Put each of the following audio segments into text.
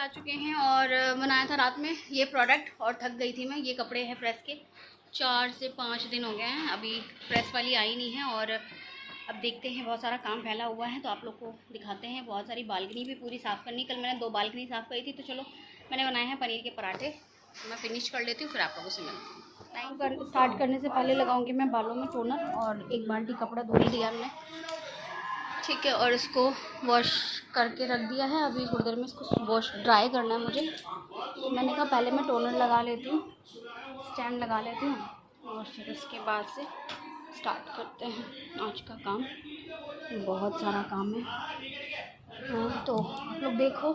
आ चुके हैं और बनाया था रात में ये प्रोडक्ट और थक गई थी मैं। ये कपड़े हैं प्रेस के, 4 से 5 दिन हो गए हैं, अभी प्रेस वाली आई नहीं है। और अब देखते हैं, बहुत सारा काम फैला हुआ है तो आप लोग को दिखाते हैं। बहुत सारी बालकनी भी पूरी साफ़ करनी, कल मैंने 2 बालकनी साफ़ करी थी। तो चलो मैंने बनाए हैं पनीर के पराठे, तो मैं फिनिश कर लेती हूँ, फिर आप लोगों से मिलती हूँ। टाइम स्टार्ट करने से पहले लगाऊंगी मैं बालों में टोनर और 1 बाल्टी कपड़ा धो ही दिया हमने, ठीक है। और इसको वॉश करके रख दिया है। अभी थोड़ी देर में इसको वॉश ड्राई करना है मुझे। तो मैंने कहा पहले मैं टोनर लगा लेती हूँ, स्टैंड लगा लेती हूँ और फिर उसके बाद से स्टार्ट करते हैं आज का काम। बहुत सारा काम है। तो आप लोग देखो,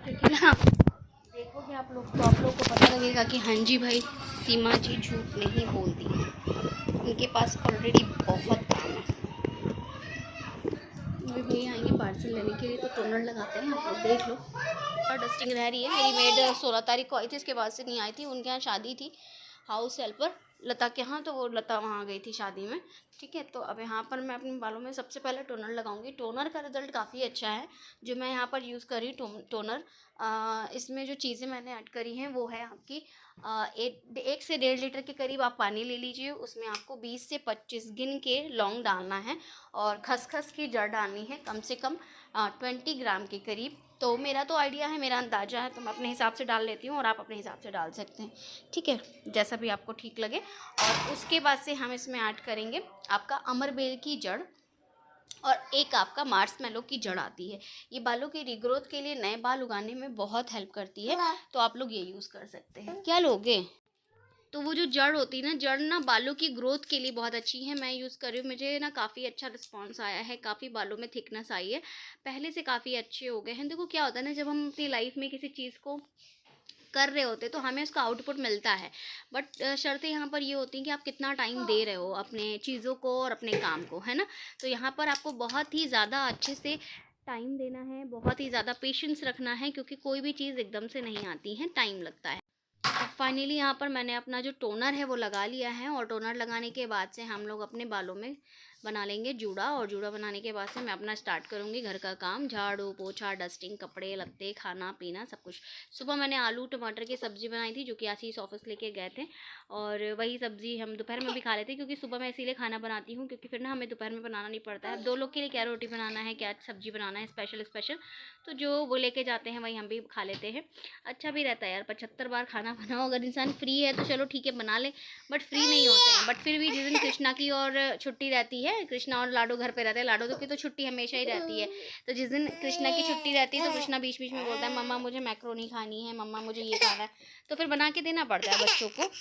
लेकिन हाँ देखोगे आप लोग तो आप लोग को पता लगेगा कि हाँ जी भाई, सीमा जी झूठ नहीं बोलती, उनके पास ऑलरेडी बहुत काम है। अभी भैया आएंगे पार्सल लेने के लिए, तो टोनर लगाते हैं, आप लोग देख लो। और डस्टिंग रह रही है, मेरी मेड 16 तारीख को आई थी, इसके बाद से नहीं आई थी। उनके यहाँ शादी थी हाउस हेल्पर लता के यहाँ, तो वो लता वहाँ गई थी शादी में, ठीक है। तो अब यहाँ पर मैं अपने बालों में सबसे पहले टोनर लगाऊंगी। टोनर का रिज़ल्ट काफ़ी अच्छा है जो मैं यहाँ पर यूज़ कर रही हूँ टोनर। इसमें जो चीज़ें मैंने ऐड करी हैं वो है आपकी 1 से 1.5 लीटर के करीब आप पानी ले लीजिए। उसमें आपको 20 से 25 गिन के लौंग डालना है और खसखस की जड़ डालनी है कम से कम 20 ग्राम के करीब। तो मेरा तो आइडिया है, मेरा अंदाज़ा है, तो मैं अपने हिसाब से डाल लेती हूँ और आप अपने हिसाब से डाल सकते हैं, ठीक है, जैसा भी आपको ठीक लगे। और उसके बाद से हम इसमें ऐड करेंगे आपका अमरबेल की जड़ और एक आपका मार्शमेलो की जड़ आती है। ये बालों की रीग्रोथ के लिए, नए बाल उगाने में बहुत हेल्प करती है, तो आप लोग ये यूज़ कर सकते हैं। क्या लोगे? तो वो जो जड़ होती है ना, जड़ ना बालों की ग्रोथ के लिए बहुत अच्छी है। मैं यूज़ कर रही हूँ, मुझे ना काफ़ी अच्छा रिस्पांस आया है, काफ़ी बालों में थिकनेस आई है, पहले से काफ़ी अच्छे हो गए हैं। देखो क्या होता है ना, जब हम अपनी लाइफ में किसी चीज़ को कर रहे होते तो हमें उसका आउटपुट मिलता है, बट शर्तें यहाँ पर ये होती हैं कि आप कितना टाइम दे रहे हो अपने चीज़ों को और अपने काम को, है ना। तो यहाँ पर आपको बहुत ही ज़्यादा अच्छे से टाइम देना है, बहुत ही ज़्यादा पेशेंस रखना है, क्योंकि कोई भी चीज़ एकदम से नहीं आती है, टाइम लगता है। फाइनली यहाँ पर मैंने अपना जो टोनर है वो लगा लिया है और टोनर लगाने के बाद से हम लोग अपने बालों में बना लेंगे जूड़ा। और जूड़ा बनाने के बाद से मैं अपना स्टार्ट करूँगी घर का काम, झाड़ू पोछा, डस्टिंग, कपड़े लत्ते, खाना पीना सब कुछ। सुबह मैंने आलू टमाटर की सब्ज़ी बनाई थी जो कि आशीष ऑफिस लेके गए थे, और वही सब्ज़ी हम दोपहर में भी खा लेते हैं, क्योंकि सुबह मैं इसीलिए खाना बनाती हूँ क्योंकि फिर ना हमें दोपहर में बनाना नहीं पड़ता है। 2 लोग के लिए क्या रोटी बनाना है, क्या सब्ज़ी बनाना है स्पेशल, तो जो वो लेके जाते हैं वही हम भी खा लेते हैं। अच्छा भी रहता है यार, 75 बार खाना बनाओ। अगर इंसान फ्री है तो चलो ठीक है बना ले, बट फ्री नहीं होते हैं। बट फिर भी जिस दिन कृष्णा की और छुट्टी रहती है, कृष्णा और लाडो घर पे रहते हैं, लाडो की तो छुट्टी हमेशा ही रहती है, तो जिस दिन कृष्णा की छुट्टी रहती है तो कृष्णा बीच बीच में बोलता है मम्मा मुझे मैक्रोनी खानी है, मम्मा मुझे ये खाना है, तो फिर बना के देना पड़ता है बच्चों को।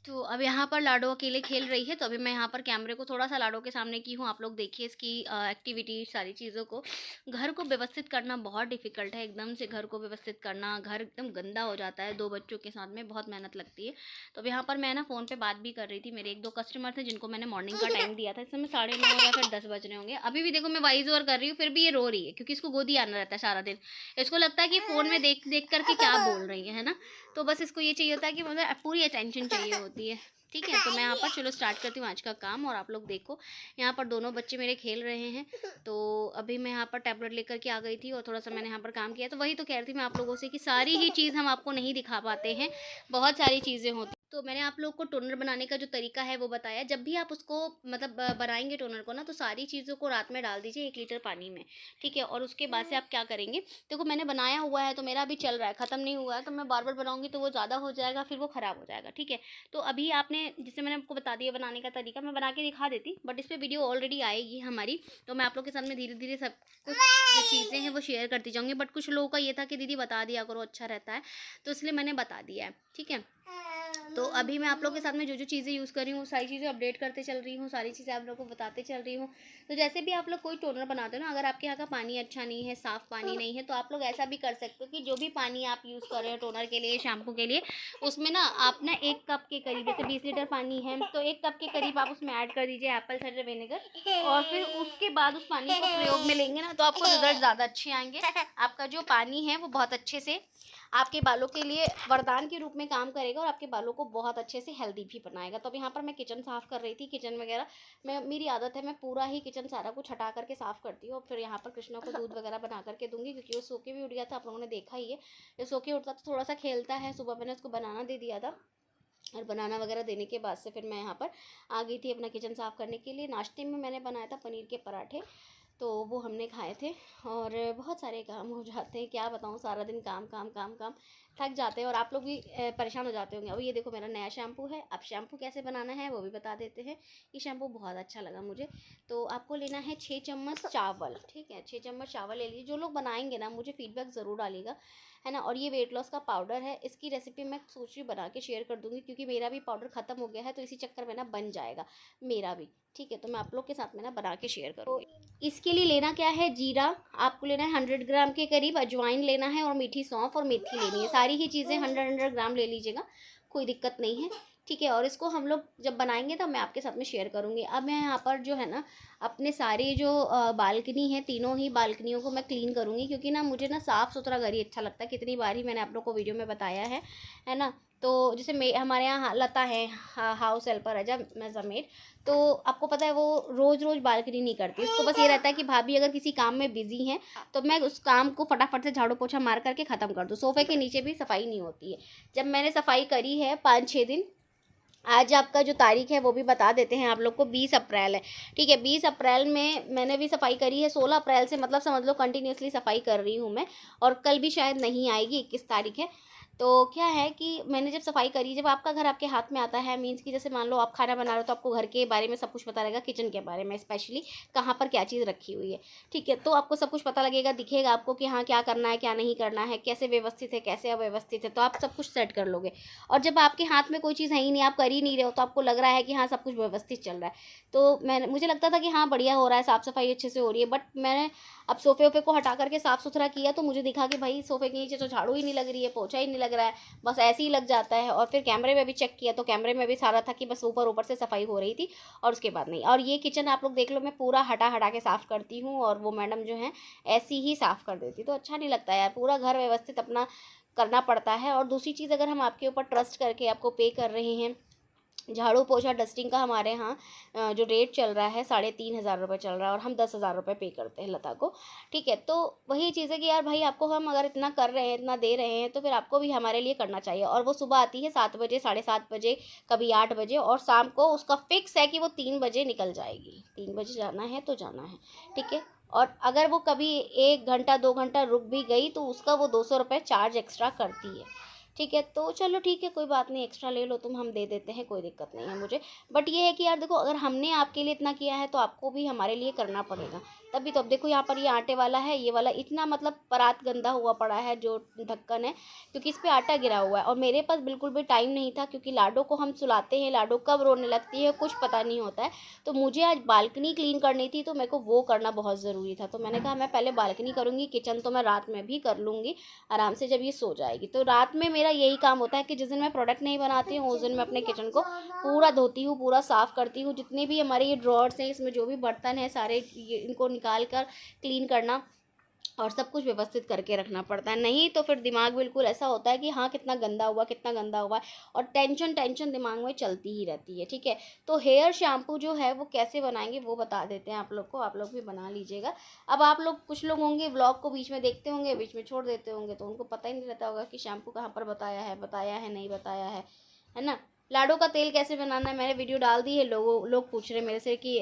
तो अब यहाँ पर लाडो अकेले खेल रही है, तो अभी मैं यहाँ पर कैमरे को थोड़ा सा लाडो के सामने की हूँ। आप लोग देखिए इसकी एक्टिविटी, सारी चीज़ों को। घर को व्यवस्थित करना बहुत डिफ़िकल्ट है, एकदम से घर को व्यवस्थित करना, घर एकदम गंदा हो जाता है 2 बच्चों के साथ में, बहुत मेहनत लगती है। तो अब यहाँ पर मैं ना फ़ोन पे बात भी कर रही थी, मेरे 1-2 कस्टमर थे जिनको मैंने मॉर्निंग का टाइम दिया था। इस समय 9:30 या फिर 10 बज रहे होंगे। अभी भी देखो मैं वॉइस ओवर कर रही हूँ, फिर भी ये रो रही है क्योंकि इसको गोदी आना रहता है सारा दिन। इसको लगता है कि फ़ोन में देख देख करके क्या बोल रही है ना, तो बस इसको ये चाहिए होता है कि मतलब पूरी अटेंशन चाहिए होती है, ठीक है। तो मैं यहाँ पर चलो स्टार्ट करती हूँ आज का काम। और आप लोग देखो यहाँ पर दोनों बच्चे मेरे खेल रहे हैं। तो अभी मैं यहाँ पर टैबलेट लेकर के आ गई थी और थोड़ा सा मैंने यहाँ पर काम किया। तो वही तो कह रही थी मैं आप लोगों से कि सारी ही चीज़ हम आपको नहीं दिखा पाते हैं, बहुत सारी चीज़ें होती। तो मैंने आप लोग को टोनर बनाने का जो तरीका है वो बताया। जब भी आप उसको मतलब बनाएंगे टोनर को ना, तो सारी चीज़ों को रात में डाल दीजिए 1 लीटर पानी में, ठीक है। और उसके बाद से आप क्या करेंगे, देखो मैंने बनाया हुआ है तो मेरा अभी चल रहा है, ख़त्म नहीं हुआ है, तो मैं बार बार बनाऊंगी तो वो ज़्यादा हो जाएगा, फिर वो ख़राब हो जाएगा, ठीक है। तो अभी आपने जैसे मैंने आपको बता दिया बनाने का तरीका, मैं बना के दिखा देती, बट इस पर वीडियो ऑलरेडी आएगी हमारी, तो मैं आप लोग के सामने धीरे धीरे सब कुछ जो चीज़ें हैं वो शेयर करती जाऊँगी। बट कुछ लोगों का ये था कि दीदी बता दिया करो, अच्छा रहता है, तो इसलिए मैंने बता दिया है, ठीक है। तो अभी मैं आप लोग के साथ में जो जो चीज़ें यूज़ कर रही हूँ सारी चीज़ें अपडेट करते चल रही हूँ, सारी चीज़ें आप लोगों को बताते चल रही हूँ। तो जैसे भी आप लोग कोई टोनर बनाते हो ना, अगर आपके यहाँ का पानी अच्छा नहीं है, साफ़ पानी नहीं है, तो आप लोग ऐसा भी कर सकते हो कि जो भी पानी आप यूज़ कर रहे हो टोनर के लिए, शैम्पू के लिए, उसमें ना आप ना 1 कप के करीब, जैसे 20 लीटर पानी है तो 1 कप के करीब आप उसमें ऐड कर दीजिए एप्पल साइडर विनेगर, और फिर उसके बाद उस पानी को प्रयोग में लेंगे ना तो आपको रिजल्ट ज़्यादा अच्छे आएंगे। आपका जो पानी है वो बहुत अच्छे से आपके बालों के लिए वरदान के रूप में काम करेगा और आपके बालों को बहुत अच्छे से हेल्दी भी बनाएगा। तो अब यहाँ पर मैं किचन साफ़ कर रही थी, किचन वगैरह मैं, मेरी आदत है मैं पूरा ही किचन सारा कुछ हटा करके साफ़ करती हूँ। और फिर यहाँ पर कृष्णा को दूध वगैरह बना करके दूंगी, क्योंकि वो सो के भी उठ गया था, आप लोगों ने देखा ही है। जो सो के उठता तो थोड़ा सा खेलता है। सुबह मैंने उसको बनाना दे दिया था, और बनाना वगैरह देने के बाद से फिर मैं यहाँ पर आ गई थी अपना किचन साफ़ करने के लिए। नाश्ते में मैंने बनाया था पनीर के पराठे, तो वो हमने खाए थे। और बहुत सारे काम हो जाते हैं, क्या बताऊँ, सारा दिन काम काम काम काम, थक जाते हैं। और आप लोग भी परेशान हो जाते होंगे। अब ये देखो मेरा नया शैम्पू है। अब शैम्पू कैसे बनाना है वो भी बता देते हैं। ये शैम्पू बहुत अच्छा लगा मुझे। तो आपको लेना है 6 चम्मच चावल, ठीक है, 6 चम्मच चावल ले लीजिए। जो लोग बनाएंगे ना मुझे फीडबैक ज़रूर डालिएगा, है ना। और ये वेट लॉस का पाउडर है, इसकी रेसिपी मैं सोच रही बना के शेयर कर दूँगी, क्योंकि मेरा भी पाउडर ख़त्म हो गया है, तो इसी चक्कर में ना बन जाएगा मेरा भी, ठीक है। तो मैं आप लोग के साथ में ना बना के शेयर करूँगी। इसके लिए लेना क्या है, जीरा आपको लेना है 100 ग्राम के करीब, अजवाइन लेना है, और मीठी सौंफ और मेथी लेनी है। सारी ही चीज़ें 100 ग्राम ले लीजिएगा, कोई दिक्कत नहीं है, ठीक है। और इसको हम लोग जब बनाएंगे तो मैं आपके साथ में शेयर करूँगी। अब मैं यहाँ पर जो है ना अपने सारे जो बालकनी है, तीनों ही बालकनियों को मैं क्लीन करूँगी, क्योंकि ना मुझे ना साफ़ सुथरा घर ही अच्छा लगता है। कितनी बार ही मैंने आप लोग को वीडियो में बताया है ना। तो जैसे हमारे यहाँ लता है, हाउस हेल्पर है जब मेज़रमेड, तो आपको पता है वो रोज़ रोज़ बालकनी नहीं करती। उसको बस ये रहता है कि भाभी अगर किसी काम में बिजी हैं तो मैं उस काम को फटाफट से झाड़ू पोछा मार करके ख़त्म कर दूँ। सोफ़े के नीचे भी सफाई नहीं होती है। जब मैंने सफाई करी है 5-6 दिन, आज आपका जो तारीख है वो भी बता देते हैं आप लोग को, 20 अप्रैल है, ठीक है। 20 अप्रैल में मैंने भी सफाई करी है। 16 अप्रैल से मतलब समझ लो कंटिन्यूसली सफाई कर रही हूँ मैं, और कल भी शायद नहीं आएगी, 21 तारीख है। तो क्या है कि मैंने जब सफाई करी, जब आपका घर आपके हाथ में आता है, मीन्स कि जैसे मान लो आप खाना बना रहे हो तो आपको घर के बारे में सब कुछ पता रहेगा, किचन के बारे में स्पेशली कहाँ पर क्या चीज़ रखी हुई है, ठीक है। तो आपको सब कुछ पता लगेगा, दिखेगा आपको कि हाँ क्या करना है क्या नहीं करना है, कैसे व्यवस्थित है कैसे अव्यवस्थित है, तो आप सब कुछ सेट कर लोगे। और जब आपके हाथ में कोई चीज़ है ही नहीं, आप कर ही नहीं रहे हो, तो आपको लग रहा है कि हाँ सब कुछ व्यवस्थित चल रहा है। तो मुझे लगता था कि हाँ बढ़िया हो रहा है, साफ़ सफाई अच्छे से हो रही है। बट मैंने अब सोफ़े वोफ़े को हटा करके साफ़ सुथरा किया, तो मुझे दिखा कि भाई सोफ़े के नीचे तो झाड़ू ही नहीं लग रही है, पोछा ही नहीं लग रहा है, बस ऐसे ही लग जाता है। और फिर कैमरे में भी चेक किया तो कैमरे में भी सारा था कि बस ऊपर ऊपर से सफाई हो रही थी, और उसके बाद नहीं। और ये किचन आप लोग देख लो, मैं पूरा हटा हटा के साफ़ करती हूँ, और वो मैडम जो है ऐसी ही साफ़ कर देती, तो अच्छा नहीं लगता यार, पूरा घर व्यवस्थित अपना करना पड़ता है। और दूसरी चीज़, अगर हम आपके ऊपर ट्रस्ट करके आपको पे कर रहे हैं, झाड़ू पोछा डस्टिंग का हमारे यहाँ जो रेट चल रहा है 3,500 रुपये चल रहा है, और हम 10,000 रुपये पे करते हैं लता को, ठीक है। तो वही चीज़ है कि यार भाई आपको हम अगर इतना कर रहे हैं, इतना दे रहे हैं, तो फिर आपको भी हमारे लिए करना चाहिए। और वो सुबह आती है 7 बजे, 7:30 बजे, कभी 8 बजे, और शाम को उसका फिक्स है कि वो 3 बजे निकल जाएगी। 3 बजे जाना है तो जाना है, ठीक है। और अगर वो कभी 1 घंटा 2 घंटा रुक भी गई तो उसका वो 200 रुपये चार्ज एक्स्ट्रा करती है, ठीक है। तो चलो ठीक है, कोई बात नहीं, एक्स्ट्रा ले लो तुम, हम दे देते हैं, कोई दिक्कत नहीं है मुझे। बट ये है कि यार देखो, अगर हमने आपके लिए इतना किया है तो आपको भी हमारे लिए करना पड़ेगा, तभी तो। अब देखो यहाँ पर ये आटे वाला है, ये वाला इतना मतलब परात गंदा हुआ पड़ा है जो ढक्कन है, क्योंकि इस पर आटा गिरा हुआ है। और मेरे पास बिल्कुल भी टाइम नहीं था, क्योंकि लाडो को हम सुलाते हैं, लाडो कब रोने लगती है कुछ पता नहीं होता है। तो मुझे आज बालकनी क्लीन करनी थी, तो मेरे को वो करना बहुत ज़रूरी था। तो मैंने कहा मैं पहले बालकनी करूँगी, किचन तो मैं रात में भी कर लूँगी आराम से जब ये सो जाएगी। तो रात में मेरा यही काम होता है कि जिस दिन मैं प्रोडक्ट नहीं बनाती हूँ उस दिन मैं अपने किचन को पूरा धोती हूँ, पूरा साफ़ करती हूँ। जितने भी हमारे ये ड्रॉर्स हैं, इसमें जो भी बर्तन हैं सारे, इनको निकाल कर क्लीन करना और सब कुछ व्यवस्थित करके रखना पड़ता है। नहीं तो फिर दिमाग बिल्कुल ऐसा होता है कि हाँ कितना गंदा हुआ, कितना गंदा हुआ है, और टेंशन दिमाग में चलती ही रहती है, ठीक है। तो हेयर शैम्पू जो है वो कैसे बनाएंगे वो बता देते हैं आप लोग को, आप लोग भी बना लीजिएगा। अब आप लोग, कुछ लोग होंगे व्लॉग को बीच में देखते होंगे, बीच में छोड़ देते होंगे, तो उनको पता ही नहीं रहता होगा कि शैम्पू कहाँ पर बताया है नहीं बताया है ना। लाडो का तेल कैसे बनाना है मैंने वीडियो डाल दी है। लोग पूछ रहे मेरे से कि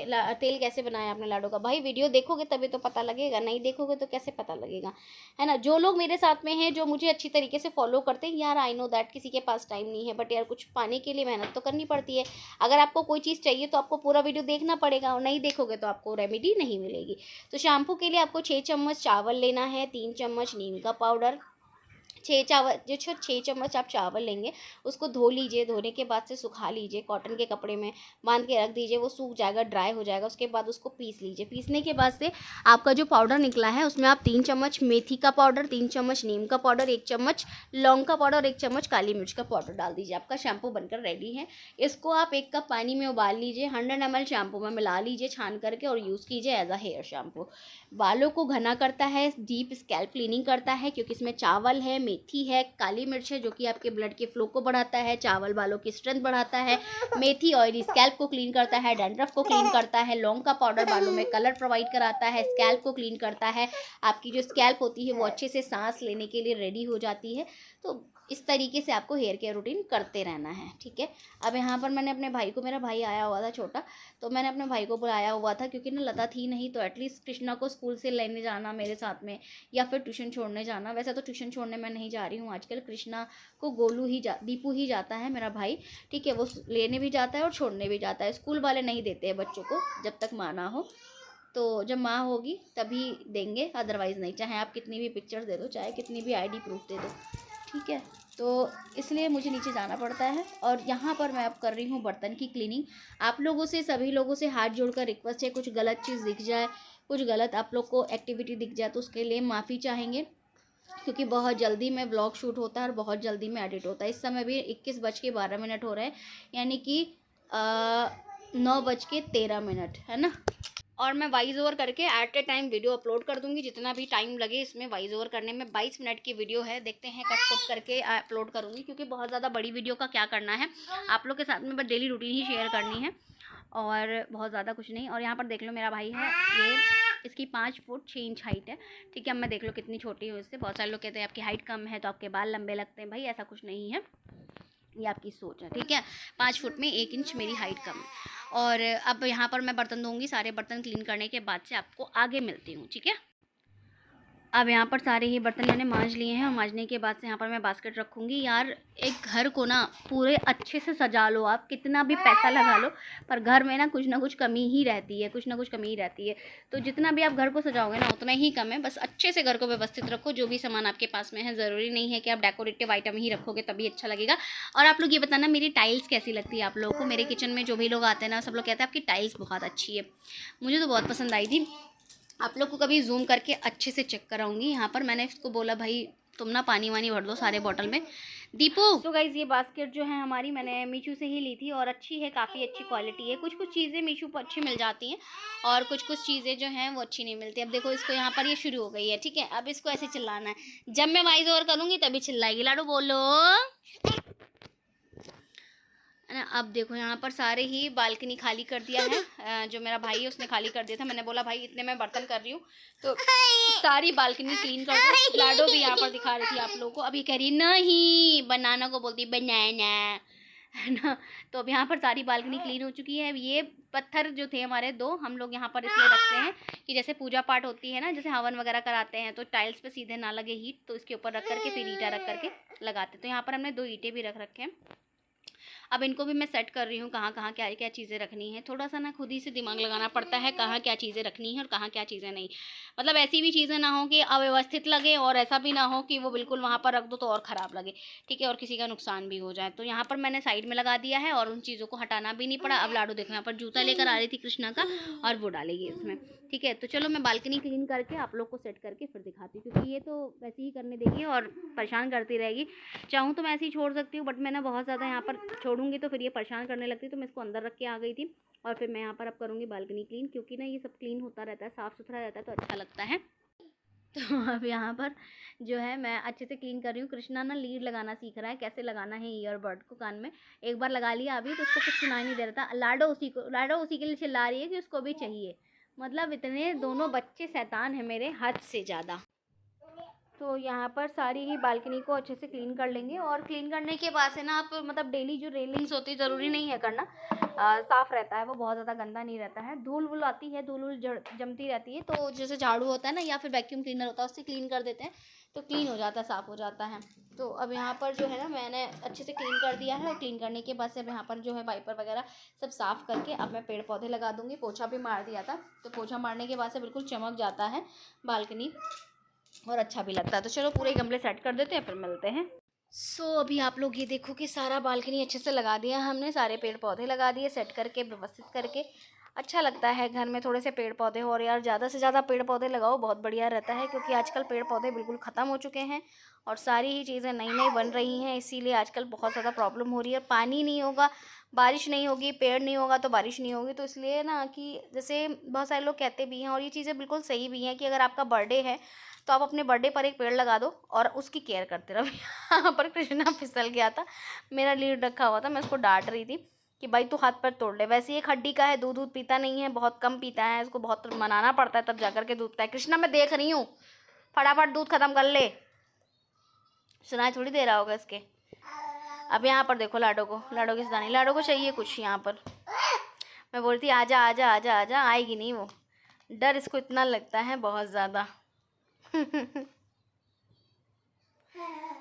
तेल कैसे बनाया आपने लाडो का। भाई वीडियो देखोगे तभी तो पता लगेगा, नहीं देखोगे तो कैसे पता लगेगा, है ना। जो लोग मेरे साथ में हैं, जो मुझे अच्छी तरीके से फॉलो करते हैं, यार आई नो दैट किसी के पास टाइम नहीं है, बट यार कुछ पाने के लिए मेहनत तो करनी पड़ती है। अगर आपको कोई चीज़ चाहिए तो आपको पूरा वीडियो देखना पड़ेगा, और नहीं देखोगे तो आपको रेमेडी नहीं मिलेगी। तो शैम्पू के लिए आपको 6 चम्मच चावल लेना है, 3 चम्मच नीम का पाउडर, 6 चम्मच आप चावल लेंगे, उसको धो लीजिए, धोने के बाद से सुखा लीजिए, कॉटन के कपड़े में बांध के रख दीजिए, वो सूख जाएगा, ड्राई हो जाएगा। उसके बाद उसको पीस लीजिए। पीसने के बाद से आपका जो पाउडर निकला है उसमें आप 3 चम्मच मेथी का पाउडर, 3 चम्मच नीम का पाउडर, 1 चम्मच लौंग का पाउडर और 1 चम्मच काली मिर्च का पाउडर डाल दीजिए। आपका शैम्पू बनकर रेडी है। इसको आप 1 कप पानी में उबाल लीजिए, 100 ml शैम्पू में मिला लीजिए छान करके, और यूज़ कीजिए एज अ हेयर शैम्पू। बालों को घना करता है, डीप स्कैल्प क्लीनिंग करता है, क्योंकि इसमें चावल है, मेथी है, काली मिर्च है जो कि आपके ब्लड के फ्लो को बढ़ाता है, चावल बालों की स्ट्रेंथ बढ़ाता है, मेथी ऑयली स्कैल्प को क्लीन करता है, डैंड्रफ को क्लीन करता है, लौंग का पाउडर बालों में कलर प्रोवाइड कराता है, स्कैल्प को क्लीन करता है, आपकी जो स्कैल्प होती है वो अच्छे से सांस लेने के लिए रेडी हो जाती है। तो इस तरीके से आपको हेयर केयर रूटीन करते रहना है, ठीक है। अब यहाँ पर मैंने अपने भाई को, मेरा भाई आया हुआ था छोटा, तो मैंने अपने भाई को बुलाया हुआ था क्योंकि ना लता थी नहीं, तो एटलीस्ट कृष्णा को स्कूल से लेने जाना मेरे साथ में या फिर ट्यूशन छोड़ने जाना। वैसे तो ट्यूशन छोड़ने मैं नहीं जा रही हूँ आजकल, कृष्णा को दीपू ही जाता है मेरा भाई, ठीक है। वो लेने भी जाता है और छोड़ने भी जाता है। स्कूल वाले नहीं देते हैं बच्चों को जब तक माँ ना हो, तो जब माँ होगी तभी देंगे, अदरवाइज़ नहीं। चाहे आप कितनी भी पिक्चर्स दे दो, चाहे कितनी भी ID प्रूफ दे दो, ठीक है। तो इसलिए मुझे नीचे जाना पड़ता है। और यहाँ पर मैं अब कर रही हूँ बर्तन की क्लीनिंग। आप लोगों से, सभी लोगों से हाथ जोड़कर रिक्वेस्ट है, कुछ गलत चीज़ दिख जाए, कुछ गलत आप लोग को एक्टिविटी दिख जाए तो उसके लिए माफ़ी चाहेंगे, क्योंकि बहुत जल्दी में ब्लॉग शूट होता है और बहुत जल्दी में एडिट होता है। इस समय भी 21:12 हो रहे हैं, यानी कि 9:13 है ना। और मैं वॉइस ओवर करके at a time video upload कर दूंगी, जितना भी टाइम लगे इसमें वॉइस ओवर करने में। 22 मिनट की वीडियो है, देखते हैं कट कट करके अपलोड करूंगी, क्योंकि बहुत ज़्यादा बड़ी वीडियो का क्या करना है, आप लोग के साथ में बस डेली रूटीन ही शेयर करनी है और बहुत ज़्यादा कुछ नहीं। और यहाँ पर देख लो मेरा भाई है, ये इसकी 5 फुट 6 इंच हाइट है, ठीक है। अब मैं देख लो कितनी छोटी हूँ इससे। बहुत सारे लोग कहते हैं आपकी हाइट कम है तो आपके बाल लंबे लगते हैं, भाई ऐसा कुछ नहीं है, ये आपकी सोच है, ठीक है। 5 फुट में 1 इंच मेरी हाइट कम है। और अब यहाँ पर मैं बर्तन धोऊंगी, सारे बर्तन क्लीन करने के बाद से आपको आगे मिलती हूँ, ठीक है। अब यहाँ पर सारे ही बर्तन मैंने मांज लिए हैं और मांजने के बाद से यहाँ पर मैं बास्केट रखूँगी। यार एक घर को ना पूरे अच्छे से सजा लो, आप कितना भी पैसा लगा लो, पर घर में ना कुछ कमी ही रहती है, कुछ ना कुछ कमी ही रहती है। तो जितना भी आप घर को सजाओगे ना उतना ही कम है, बस अच्छे से घर को व्यवस्थित रखो। जो भी सामान आपके पास में है, ज़रूरी नहीं है कि आप डेकोरेटिव आइटम ही रखोगे तभी अच्छा लगेगा। और आप लोग ये बताना मेरी टाइल्स कैसी लगती है आप लोगों को। मेरे किचन में जो भी लोग आते हैं ना, सब लोग कहते हैं आपकी टाइल्स बहुत अच्छी है, मुझे तो बहुत पसंद आई थी। आप लोग को कभी जूम करके अच्छे से चेक कराऊंगी। यहाँ पर मैंने इसको बोला भाई तुम ना पानी वानी भर दो सारे बॉटल में, दीपू। तो गाइज़ ये बास्केट जो है हमारी, मैंने मीशो से ही ली थी और अच्छी है, काफ़ी अच्छी क्वालिटी है। कुछ कुछ चीज़ें मीशो पर अच्छी मिल जाती हैं और कुछ कुछ चीज़ें जो हैं वो अच्छी नहीं मिलती। अब देखो इसको यहाँ पर ये शुरू हो गई है, ठीक है। अब इसको ऐसे चिल्लाना है, जब मैं वॉइस ओवर करूँगी तभी चिल्लाएगी। लाडू बोलो है ना। अब देखो यहाँ पर सारे ही बालकनी खाली कर दिया है, जो मेरा भाई है उसने खाली कर दिया था। मैंने बोला भाई इतने मैं बर्तन कर रही हूँ तो सारी बालकनी क्लीन कर दो। लाडो भी यहाँ पर दिखा रही थी आप लोगों को, अभी कह रही नहीं, बनाना को बोलती बनाना, है ना। तो अब यहाँ पर सारी बालकनी क्लीन हो चुकी है। ये पत्थर जो थे हमारे 2, हम लोग यहाँ पर इसलिए रखते हैं कि जैसे पूजा पाठ होती है ना, जैसे हवन वगैरह कराते हैं तो टाइल्स पे सीधे ना लगे हीट, तो इसके ऊपर रख करके फिर ईंटा रख करके लगाते। तो यहाँ पर हमने 2 ईंटें भी रख रखे हैं। अब इनको भी मैं सेट कर रही हूँ कहाँ कहाँ क्या क्या चीज़ें रखनी है। थोड़ा सा ना खुद ही से दिमाग लगाना पड़ता है कहाँ क्या चीज़ें रखनी है और कहाँ क्या चीज़ें नहीं। मतलब ऐसी भी चीज़ें ना हो कि अव्यवस्थित लगे और ऐसा भी ना हो कि वो बिल्कुल वहाँ पर रख दो तो और ख़राब लगे, ठीक है, और किसी का नुकसान भी हो जाए। तो यहाँ पर मैंने साइड में लगा दिया है और उन चीज़ों को हटाना भी नहीं पड़ा। अब लाडू देखो यहाँ पर जूता लेकर आ रही थी कृष्णा का और वो डालेगी इसमें, ठीक है। तो चलो मैं बालकनी क्लीन करके आप लोग को सेट करके फिर दिखाती हूँ, क्योंकि ये तो वैसे ही करने देगी और परेशान करती रहेगी। चाहूँ तो मैं ऐसे ही छोड़ सकती हूँ, बट मैं ना बहुत ज़्यादा यहाँ पर छोड़ूंगी तो फिर ये परेशान करने लगती, तो मैं इसको अंदर रख के आ गई थी। और फिर मैं यहाँ पर अब करूँगी बालकनी क्लीन, क्योंकि ना ये सब क्लीन होता रहता है, साफ़ सुथरा रहता है तो अच्छा लगता है। तो अब यहाँ पर जो है मैं अच्छे से क्लीन कर रही हूँ। कृष्णा ना लीड लगाना सीख रहा है, कैसे लगाना है ईयरबड को कान में। एक बार लगा लिया अभी तो उसको कुछ सुनाई नहीं दे रहा था। लाडो उसी के लिए चिल्ला रही है कि उसको भी चाहिए। मतलब इतने दोनों बच्चे शैतान हैं मेरे, हद से ज़्यादा। तो यहाँ पर सारी ही बालकनी को अच्छे से क्लीन कर लेंगे। और क्लीन करने के बाद से ना आप मतलब डेली जो रेलिंग्स होती है, ज़रूरी नहीं है करना, साफ़ रहता है वो, बहुत ज़्यादा गंदा नहीं रहता है। धूल वूल आती है, धूल वूल जमती रहती है, तो जैसे झाड़ू होता है ना या फिर वैक्यूम क्लीनर होता है उससे क्लीन कर देते हैं तो क्लीन हो जाता है, साफ़ हो जाता है। तो अब यहाँ पर जो है ना मैंने अच्छे से क्लीन कर दिया है। और क्लीन करने के बाद से अब यहाँ पर जो है वाइपर वगैरह सब साफ़ करके अब मैं पेड़ पौधे लगा दूँगी। पोछा भी मार दिया था, तो पोछा मारने के बाद से बिल्कुल चमक जाता है बालकनी और अच्छा भी लगता है। तो चलो पूरे गमले सेट कर देते हैं, फिर मिलते हैं। अभी आप लोग ये देखो कि सारा बालकनी अच्छे से लगा दिया हमने, सारे पेड़ पौधे लगा दिए सेट करके, व्यवस्थित करके। अच्छा लगता है घर में थोड़े से पेड़ पौधे हो। और यार ज़्यादा से ज़्यादा पेड़ पौधे लगाओ, बहुत बढ़िया रहता है, क्योंकि आजकल पेड़ पौधे बिल्कुल ख़त्म हो चुके हैं और सारी ही चीज़ें नई नई बन रही हैं, इसीलिए आजकल बहुत ज़्यादा प्रॉब्लम हो रही है। पानी नहीं होगा, बारिश नहीं होगी, पेड़ नहीं होगा तो बारिश नहीं होगी। तो इसलिए ना कि जैसे बहुत सारे लोग कहते भी हैं और ये चीज़ें बिल्कुल सही भी हैं कि अगर आपका बर्थडे है तो आप अपने बर्थडे पर एक पेड़ लगा दो और उसकी केयर करते रहो। यहाँ पर कृष्णा फिसल गया था, मेरा लीड रखा हुआ था, मैं उसको डांट रही थी कि भाई तू हाथ पर तोड़ ले। वैसे ही एक हड्डी का है, दूध पीता नहीं है, बहुत कम पीता है, इसको बहुत मनाना पड़ता है तब जाकर के दूध पीता है। कृष्णा मैं देख रही हूँ, फटाफट दूध खत्म कर ले, सुनाई थोड़ी दे रहा होगा इसके। अब यहाँ पर देखो लाडो को, लाडो की सदानी, लाडो को चाहिए कुछ यहाँ पर। मैं बोलती आजा आजा आजा आजा, आएगी नहीं वो, डर इसको इतना लगता है बहुत ज़्यादा।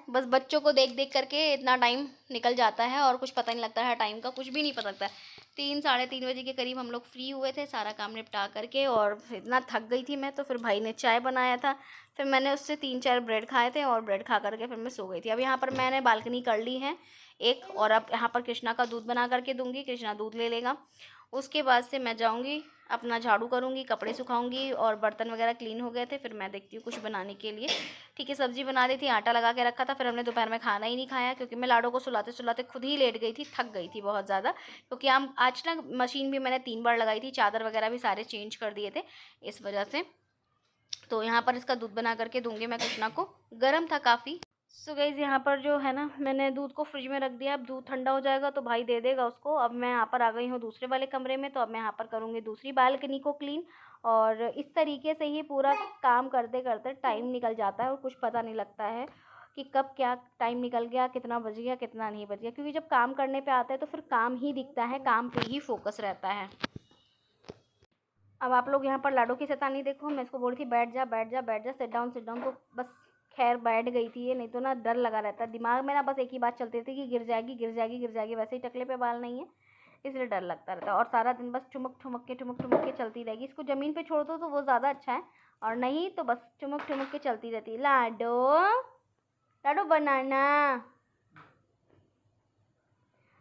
बस बच्चों को देख देख करके इतना टाइम निकल जाता है और कुछ पता नहीं लगता है, टाइम का कुछ भी नहीं पता लगता है। 3 साढ़े 3 बजे के करीब हम लोग फ्री हुए थे सारा काम निपटा करके, और इतना थक गई थी मैं, तो फिर भाई ने चाय बनाया था, फिर मैंने उससे 3-4 ब्रेड खाए थे और ब्रेड खा करके फिर मैं सो गई थी। अब यहाँ पर मैंने बालकनी कर ली है एक, और अब यहाँ पर कृष्णा का दूध बना करके दूँगी, कृष्णा दूध ले लेगा। उसके बाद से मैं जाऊँगी अपना झाड़ू करूँगी, कपड़े सुखाऊंगी, और बर्तन वगैरह क्लीन हो गए थे। फिर मैं देखती हूँ कुछ बनाने के लिए। ठीक है, सब्ज़ी बना दी थी, आटा लगा के रखा था। फिर हमने दोपहर में खाना ही नहीं खाया क्योंकि मैं लाडो को सुलाते सुलाते खुद ही लेट गई थी, थक गई थी बहुत ज़्यादा। क्योंकि हम आज ना मशीन भी मैंने 3 बार लगाई थी, चादर वगैरह भी सारे चेंज कर दिए थे इस वजह से। तो यहाँ पर इसका दूध बना करके दूँगी मैं कृष्णा को, गर्म था काफ़ी। सो गाइस यहाँ पर जो है ना, मैंने दूध को फ्रिज में रख दिया। अब दूध ठंडा हो जाएगा तो भाई दे देगा उसको। अब मैं यहाँ पर आ गई हूँ दूसरे वाले कमरे में, तो अब मैं यहाँ पर करूँगी दूसरी बालकनी को क्लीन। और इस तरीके से ही पूरा काम करते करते टाइम निकल जाता है और कुछ पता नहीं लगता है कि कब क्या टाइम निकल गया, कितना बज गया, कितना नहीं बज गया। क्योंकि जब काम करने पे आता है तो फिर काम ही दिखता है, काम पे ही फोकस रहता है। अब आप लोग यहाँ पर लाडो की शैतानी देखो, मैं इसको बोल रही थी बैठ जा बैठ जा बैठ जा, सिट डाउन सिट डाउन, तो बस खैर बैठ गई थी ये, नहीं तो ना डर लगा रहता है दिमाग में ना, बस एक ही बात चलती थी कि गिर जाएगी गिर जाएगी गिर जाएगी। वैसे ही टकले पे बाल नहीं है इसलिए डर लगता रहता है, और सारा दिन बस ठुमक ठुमक के चलती रहेगी। इसको ज़मीन पे छोड़ दो तो वो ज़्यादा अच्छा है, और नहीं तो बस ठुमक के चलती रहती है। लाडो लाडो बनाना,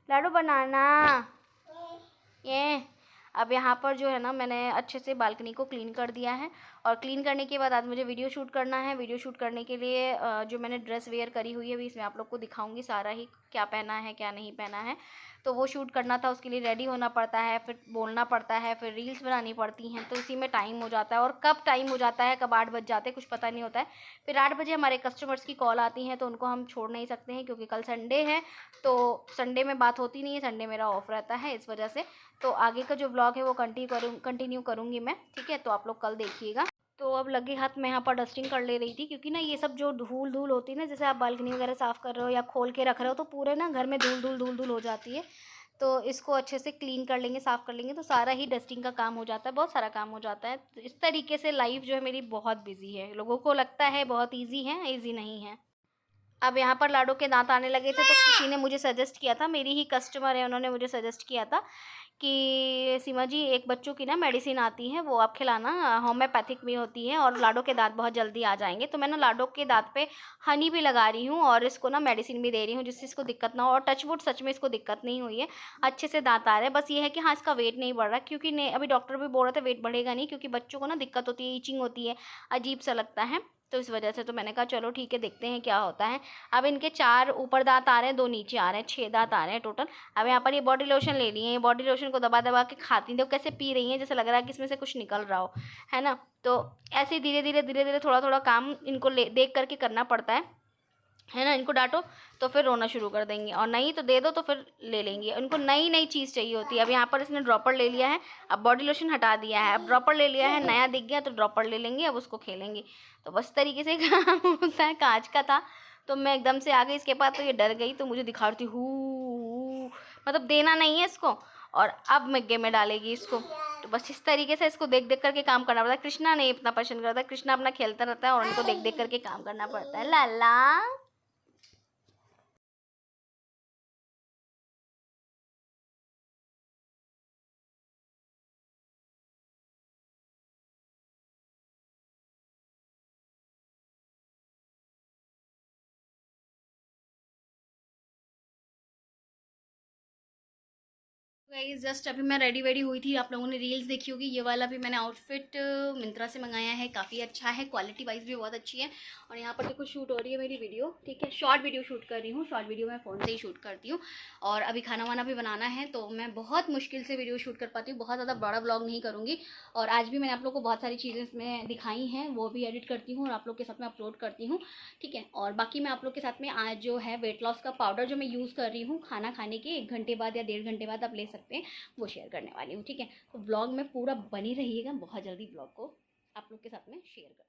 लाडो बनाना ये। अब यहाँ पर जो है ना, मैंने अच्छे से बालकनी को क्लीन कर दिया है, और क्लीन करने के बाद आज मुझे वीडियो शूट करना है। वीडियो शूट करने के लिए जो मैंने ड्रेस वेयर करी हुई है, अभी इसमें आप लोग को दिखाऊंगी सारा ही, क्या पहना है क्या नहीं पहना है। तो वो शूट करना था, उसके लिए रेडी होना पड़ता है, फिर बोलना पड़ता है, फिर रील्स बनानी पड़ती हैं, तो इसी में टाइम हो जाता है। और कब टाइम हो जाता है, कब 8 बज जाते हैं, कुछ पता नहीं होता है। फिर 8 बजे हमारे कस्टमर्स की कॉल आती हैं, तो उनको हम छोड़ नहीं सकते हैं क्योंकि कल संडे है, तो संडे में बात होती नहीं है, संडे मेरा ऑफ रहता है इस वजह से। तो आगे का जो व्लॉग है वो कंटिन्यू करूँगी मैं, ठीक है, तो आप लोग कल देखिएगा। तो अब लगे हाथ में यहाँ पर डस्टिंग कर ले रही थी, क्योंकि ना ये सब जो धूल होती है ना, जैसे आप बालकनी वगैरह साफ़ कर रहे हो या खोल के रख रहे हो, तो पूरे ना घर में धूल हो जाती है। तो इसको अच्छे से क्लीन कर लेंगे, साफ़ कर लेंगे, तो सारा ही डस्टिंग का काम हो जाता है, बहुत सारा काम हो जाता है। तो इस तरीके से लाइफ जो है मेरी बहुत बिजी है। लोगों को लगता है बहुत ईजी है, ईजी नहीं है। अब यहाँ पर लाडो के दांत आने लगे थे, तो किसी ने मुझे सजेस्ट किया था, मेरी ही कस्टमर है, उन्होंने मुझे सजेस्ट किया था कि सीमा जी एक बच्चों की ना मेडिसिन आती है, वो आप खिलाना, होम्योपैथिक भी होती है, और लाडो के दांत बहुत जल्दी आ जाएंगे। तो मैं ना लाडो के दांत पे हनी भी लगा रही हूँ और इसको ना मेडिसिन भी दे रही हूँ, जिससे इसको दिक्कत ना हो। और टचवुड सच में इसको दिक्कत नहीं हुई है, अच्छे से दांत आ रहे हैं। बस ये है कि हाँ, इसका वेट नहीं बढ़ रहा, क्योंकि अभी डॉक्टर भी बोल रहे थे वेट बढ़ेगा नहीं, क्योंकि बच्चों को ना दिक्कत होती है, ईचिंग होती है, अजीब सा लगता है, तो इस वजह से। तो मैंने कहा चलो ठीक है, देखते हैं क्या होता है। अब इनके 4 ऊपर दांत आ रहे हैं, 2 नीचे आ रहे हैं, 6 दांत आ रहे हैं टोटल। अब यहाँ पर ये बॉडी लोशन ले लिए हैं, ये बॉडी लोशन को दबा दबा के खाती, देखो कैसे पी रही हैं, जैसे लग रहा है कि इसमें से कुछ निकल रहा हो, है ना। तो ऐसे धीरे धीरे थोड़ा काम इनको देख करके करना पड़ता है ना। इनको डांटो तो फिर रोना शुरू कर देंगे, और नहीं तो दे दो तो फिर ले लेंगे। उनको नई नई चीज़ चाहिए होती है। अब यहाँ पर इसने ड्रॉपर ले लिया है, अब बॉडी लोशन हटा दिया है, अब ड्रॉपर ले लिया है, नया दिख गया तो ड्रॉपर ले लेंगे, अब उसको खेलेंगे। तो बस तरीके से काम होता है। कांच का था तो मैं एकदम से आ गई इसके पास, तो ये डर गई, तो मुझे दिखा रही थी हु, मतलब देना नहीं है इसको, और अब मिग्गे में डालेगी इसको। तो बस इस तरीके से इसको देख देख करके काम करना पड़ता है। कृष्णा नहीं इतना पसंद करता, कृष्णा अपना खेलता रहता है और उनको देख देख करके काम करना पड़ता है। लाला गाइस जस्ट अभी मैं रेडी वेडी हुई थी, आप लोगों ने रील्स देखी होगी। ये वाला भी मैंने आउटफिट मिंत्रा से मंगाया है, काफ़ी अच्छा है, क्वालिटी वाइज भी बहुत अच्छी है। और यहाँ पर देखो शूट हो रही है मेरी वीडियो, ठीक है, शॉर्ट वीडियो शूट कर रही हूँ। शॉर्ट वीडियो मैं फ़ोन से ही शूट करती हूँ। और अभी खाना वाना भी बनाना है, तो मैं बहुत मुश्किल से वीडियो शूट कर पाती हूँ, बहुत ज़्यादा बड़ा ब्लॉग नहीं करूँगी। और आज भी मैंने आप लोग को बहुत सारी चीज़ें इसमें दिखाई हैं, वो भी एडिट करती हूँ और आप लोग के साथ में अपलोड करती हूँ, ठीक है। और बाकी मैं आप लोग के साथ में आज जो है वेट लॉस का पाउडर जो मैं यूज़ कर रही हूँ खाना खाने के 1 घंटे बाद या 1.5 घंटे बाद आप ले सकते हैं, वो शेयर करने वाली हूँ, ठीक है। तो व्लॉग में पूरा बनी रहिएगा, बहुत जल्दी व्लॉग को आप लोग के साथ में शेयर कर